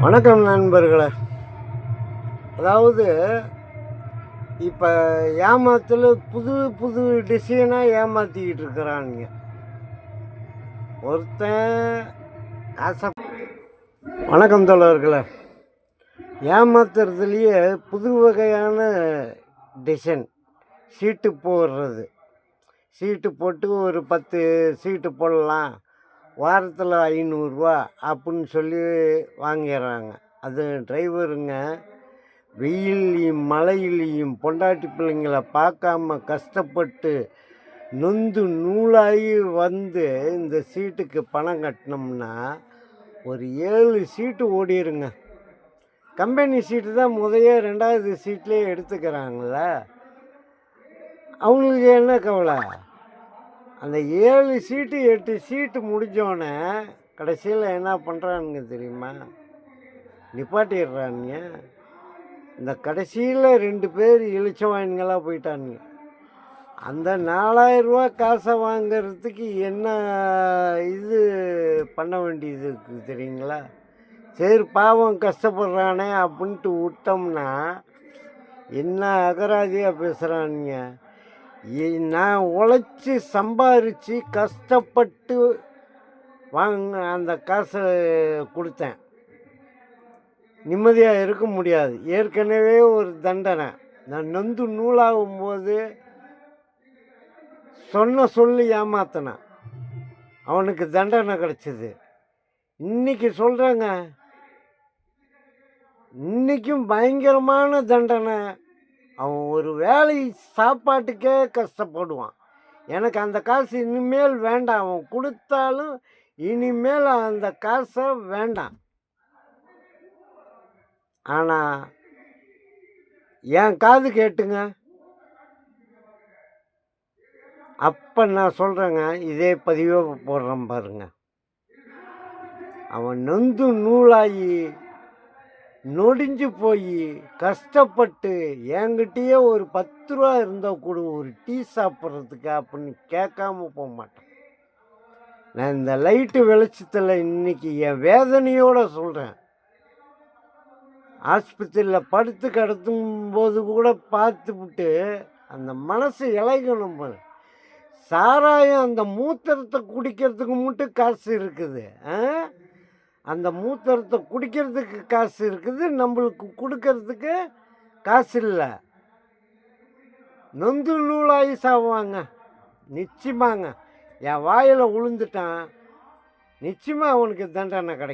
வணக்கம் நண்பர்களே. அதாவது இப்போ ஏமாத்தில் புது புது டிசைனாக ஏமாற்றிக்கிட்டு இருக்கிறானுங்க. ஒருத்தன் ஆசை. வணக்கம் தோழர்களே. ஏமாத்துறதுலேயே புது வகையான டிசைன் சீட்டு போடுறது. சீட்டு போட்டு ஒரு 10 சீட்டு போடலாம், வாரத்தில் 500 அப்படின்னு சொல்லி வாங்கிடுறாங்க. அது டிரைவருங்க வெயில்லையும் மழையிலையும் பொண்டாட்டி பிள்ளைங்களை பார்க்காம கஷ்டப்பட்டு நொந்து நூலாகி வந்து இந்த சீட்டுக்கு பணம் கட்டினோம்னா ஒரு 7 சீட்டு ஓடிடுங்க. கம்பெனி சீட்டு தான் முதைய 2வது சீட்லேயே எடுத்துக்கிறாங்கள. அவங்களுக்கு என்ன கவலை? அந்த 7 சீட்டு 8 சீட்டு முடிஞ்சோடனே கடைசியில் என்ன பண்ணுறானுங்க தெரியுமா? நிப்பாட்டிடுறானுங்க. இந்த கடைசியில் 2 பேர் இழிச்சவாயின்களாக போயிட்டானுங்க. அந்த 4000 காசை வாங்கிறதுக்கு என்ன இது பண்ண வேண்டியது இருக்குது தெரியுங்களா? சரி பாவம் கஷ்டப்படுறானே அப்படின்ட்டு விட்டோம்னா என்ன அகராதியாக பேசுகிறானுங்க. நான் உழைச்சி சம்பாரித்து கஷ்டப்பட்டு அந்த காசை கொடுத்தேன், நிம்மதியாக இருக்க முடியாது. ஏற்கனவே ஒரு தண்டனை. நான் நொந்து நூலாகும்போது சொல்லி ஏமாத்தினான், அவனுக்கு தண்டனை கிடச்சிது. இன்றைக்கி சொல்கிறேங்க, இன்றைக்கும் பயங்கரமான தண்டனை. அவன் ஒரு வேலை சாப்பாட்டுக்கே கஷ்டப்படுவான். எனக்கு அந்த காசு இனிமேல் வேண்டாம். அவன் கொடுத்தாலும் இனிமேல் அந்த காசை வேண்டாம். ஆனால் என் காது கேட்டுங்க, அப்போ நான் சொல்கிறேங்க, இதே பதிவே போடுறேன் பாருங்க. அவன் நொந்து நூலாகி நொடிஞ்சு போய் கஷ்டப்பட்டு என்கிட்டயே ஒரு 10 ரூபா இருந்தால் கூட ஒரு டீ சாப்பிட்றதுக்கு அப்படின்னு கேட்காம போக மாட்டேன். நான் இந்த லைட்டு வெளிச்சத்தில் இன்னைக்கு என் வேதனையோடு சொல்கிறேன். ஆஸ்பத்திரியில் படுத்து கிடத்தும் போது கூட பார்த்துவிட்டு அந்த மனசு இளைக்கணும். சாராயம் அந்த மூத்திரத்தை குடிக்கிறதுக்கு மட்டும் காசு இருக்குது. அந்த மூத்திரத்தை குடிக்கிறதுக்கு காசு இருக்குது, நம்மளுக்கு கொடுக்கறதுக்கு காசு இல்லை. நொந்து நூலாகி சாவாங்க நிச்சயமாங்க. என் வாயில் விழுந்துட்டான், நிச்சயமாக அவனுக்கு தண்டனை கிடைக்கும்.